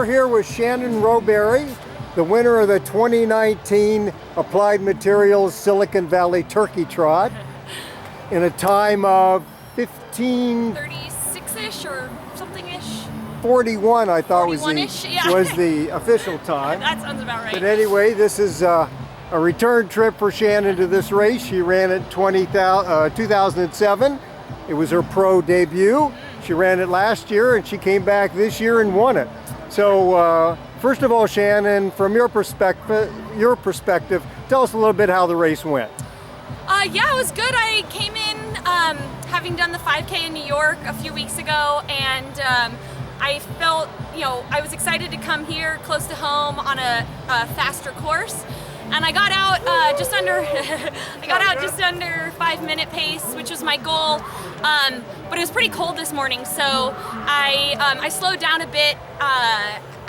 We're here with Shannon Rowbury, the winner of the 2019 Applied Materials Silicon Valley Turkey Trot, in a time of 36-ish or something-ish. 41, I thought was yeah. was the official time. That sounds about right. But anyway, this is a return trip for Shannon to this race. She ran it 2007. It was her pro debut. She ran it last year and she came back this year and won it. So first of all, Shannon, from your perspective, tell us a little bit how the race went. Yeah, it was good. I came in having done the 5K in New York a few weeks ago, and I felt, I was excited to come here close to home on a faster course. And I got out just under 5-minute pace, which was my goal. But it was pretty cold this morning, so I slowed down a bit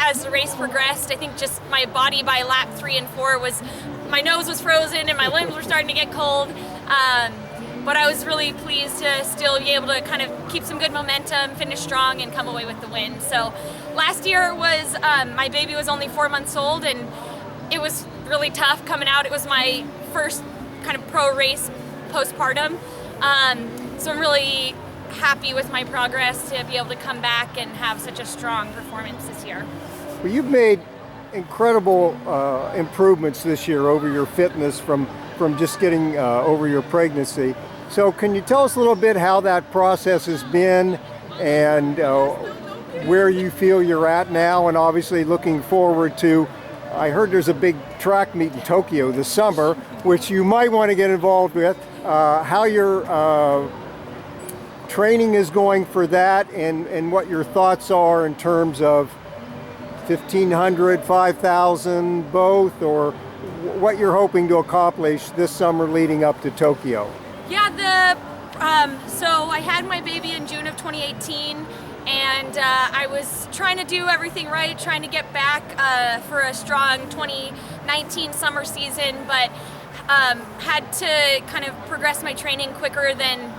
as the race progressed. I think just my body by lap 3 and 4 my nose was frozen and my limbs were starting to get cold. But I was really pleased to still be able to kind of keep some good momentum, finish strong, and come away with the win. So last year was my baby was only 4 months old, and it was really tough coming out. It was my first kind of pro race postpartum. So I'm really happy with my progress to be able to come back and have such a strong performance this year. Well, you've made incredible improvements this year over your fitness from just getting over your pregnancy. So can you tell us a little bit how that process has been and where you feel you're at now, and obviously looking forward to, I heard there's a big track meet in Tokyo this summer, which you might want to get involved with, how your training is going for that, and what your thoughts are in terms of 1,500, 5,000, both, or what you're hoping to accomplish this summer leading up to Tokyo. Yeah, so I had my baby in June of 2018, and I was trying to do everything right, trying to get back for a strong 2019 summer season, but had to kind of progress my training quicker than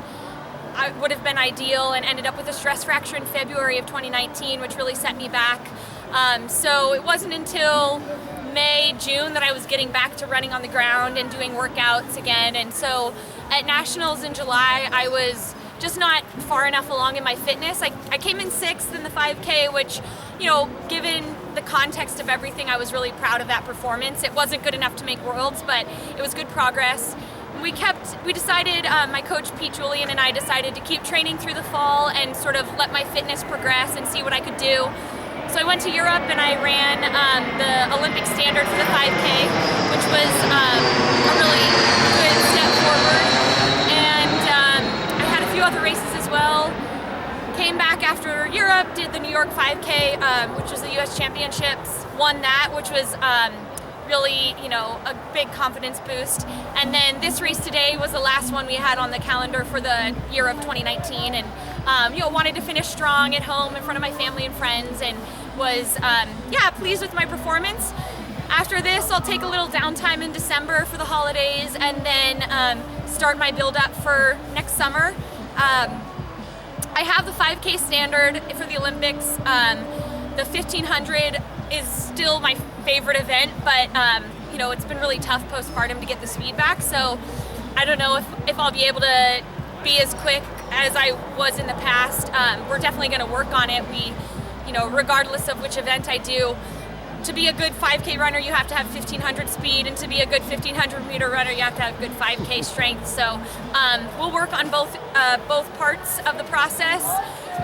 would have been ideal, and ended up with a stress fracture in February of 2019, which really set me back. So it wasn't until May, June that I was getting back to running on the ground and doing workouts again. And so at Nationals in July, I was just not far enough along in my fitness. I came in 6th in the 5K, which, given the context of everything, I was really proud of that performance. It wasn't good enough to make worlds, but it was good progress. We decided, my coach Pete Julian and I decided to keep training through the fall and sort of let my fitness progress and see what I could do. So I went to Europe and I ran the Olympic standard for the 5K, which was a really good step forward. And I had a few other races as well. Came back after Europe, did the New York 5K, which was the US Championships, won that, which was really, a big confidence boost. And then this race today was the last one we had on the calendar for the year of 2019, and wanted to finish strong at home in front of my family and friends, and was pleased with my performance. After this, I'll take a little downtime in December for the holidays, and then start my build up for next summer. I have the 5K standard for the Olympics. The 1,500 is still my favorite event, but it's been really tough postpartum to get the speed back, so I don't know if I'll be able to be as quick as I was in the past. We're definitely going to work on it. Regardless of which event I do, to be a good 5K runner, you have to have 1,500 speed, and to be a good 1,500 meter runner, you have to have good 5K strength. So we'll work on both parts of the process.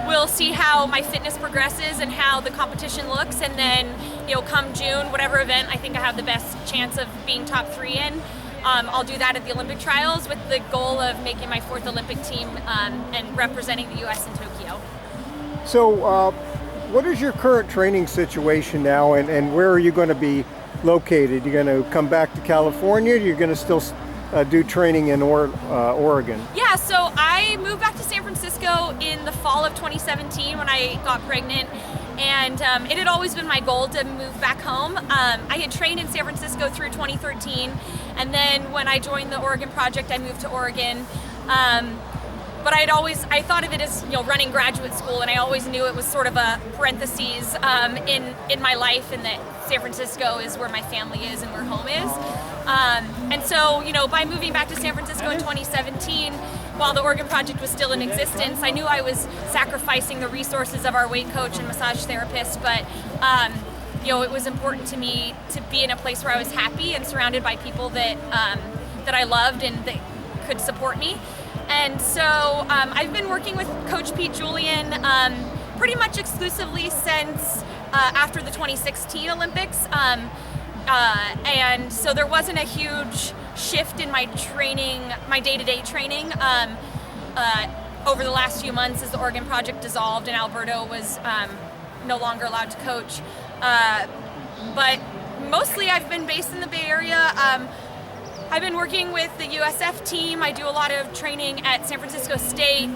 We'll see how my fitness progresses and how the competition looks, and then come June, whatever event I think I have the best chance of being top 3 in, I'll do that at the Olympic trials with the goal of making my 4th Olympic team and representing the US in Tokyo. So what is your current training situation now, and where are you going to be located? You're going to come back to California, or you're going to still do training in Oregon? Yeah, so I moved back to San Francisco in the fall of 2017 when I got pregnant, and it had always been my goal to move back home. I had trained in San Francisco through 2013, and then when I joined the Oregon Project, I moved to Oregon. but I thought of it as, you know, running graduate school, and I always knew it was sort of a parentheses in my life, and that San Francisco is where my family is and where home is. And so, you know, by moving back to San Francisco in 2017, while the Oregon Project was still in existence, I knew I was sacrificing the resources of our weight coach and massage therapist, but you know, it was important to me to be in a place where I was happy and surrounded by people that that I loved and that could support me. And so I've been working with Coach Pete Julian pretty much exclusively since after the 2016 Olympics. And so there wasn't a huge shift in my training, my day-to-day training over the last few months as the Oregon Project dissolved and Alberto was no longer allowed to coach. But mostly I've been based in the Bay Area. I've been working with the USF team. I do a lot of training at San Francisco State.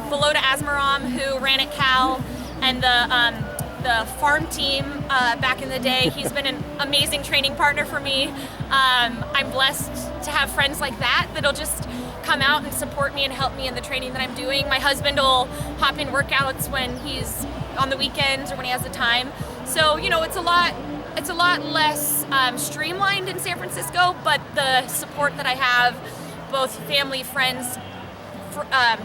Volodya Asmaram, who ran at Cal, and the farm team back in the day. He's been an amazing training partner for me. I'm blessed to have friends like that that'll just come out and support me and help me in the training that I'm doing. My husband will hop in workouts when he's on the weekends or when he has the time. So, you know, it's a lot less streamlined in San Francisco, but the support that I have, both family, friends,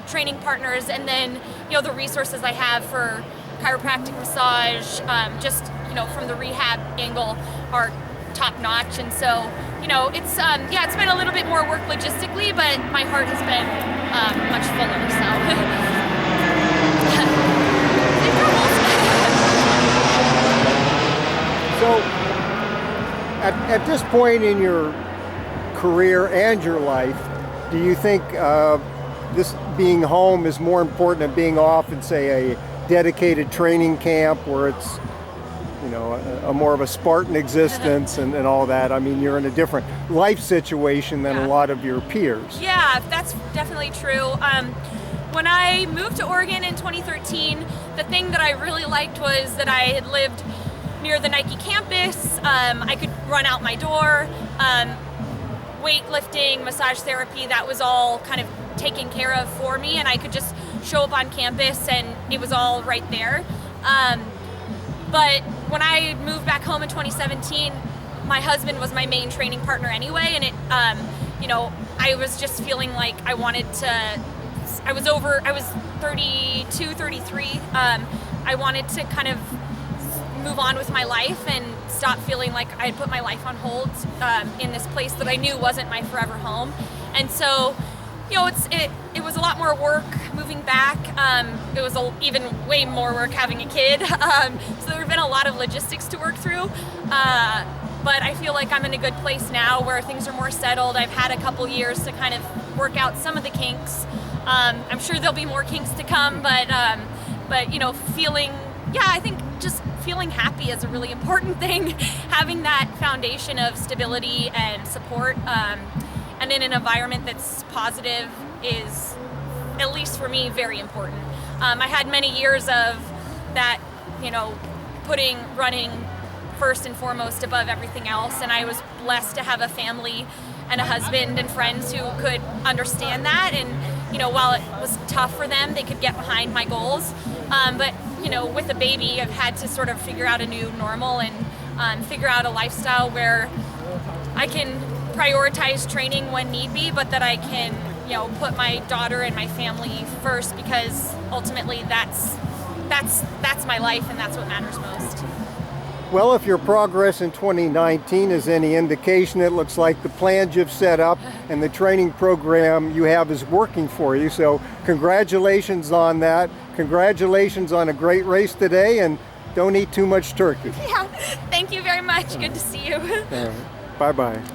training partners, and then, you know, the resources I have for chiropractic massage, just, you know, from the rehab angle, are top notch. And so, you know, it's yeah, it's been a little bit more work logistically, but my heart has been much fuller. So, at this point in your career and your life, do you think this being home is more important than being off in, say, a dedicated training camp where it's, you know, a more of a Spartan existence and all that? I mean, you're in a different life situation than a lot of your peers. Yeah, that's definitely true. When I moved to Oregon in 2013, the thing that I really liked was that I had lived near the Nike campus. I could run out my door. Weightlifting, massage therapy, that was all kind of taken care of for me, and I could just show up on campus and it was all right there. But when I moved back home in 2017, my husband was my main training partner anyway, and it, you know, I was just feeling like I wanted to, I was 32, 33. I wanted to kind of move on with my life and stop feeling like I had put my life on hold in this place that I knew wasn't my forever home. And so, you know, it was a lot more work moving back. It was even way more work having a kid. So there have been a lot of logistics to work through. But I feel like I'm in a good place now where things are more settled. I've had a couple years to kind of work out some of the kinks. I'm sure there'll be more kinks to come, but you know, I think just feeling happy is a really important thing. Having that foundation of stability and support, and in an environment that's positive is, at least for me, very important. I had many years of that, you know, putting running first and foremost above everything else, and I was blessed to have a family and a husband and friends who could understand that, and, you know, while it was tough for them, they could get behind my goals. But, you know, with a baby, I've had to sort of figure out a new normal and figure out a lifestyle where I can prioritize training when need be, but that I can, you know, put my daughter and my family first, because ultimately that's my life and that's what matters most. Well, if your progress in 2019 is any indication, it looks like the plans you've set up and the training program you have is working for you. So congratulations on that. Congratulations on a great race today, and don't eat too much turkey. Yeah, thank you very much. Good to see you. Bye-bye.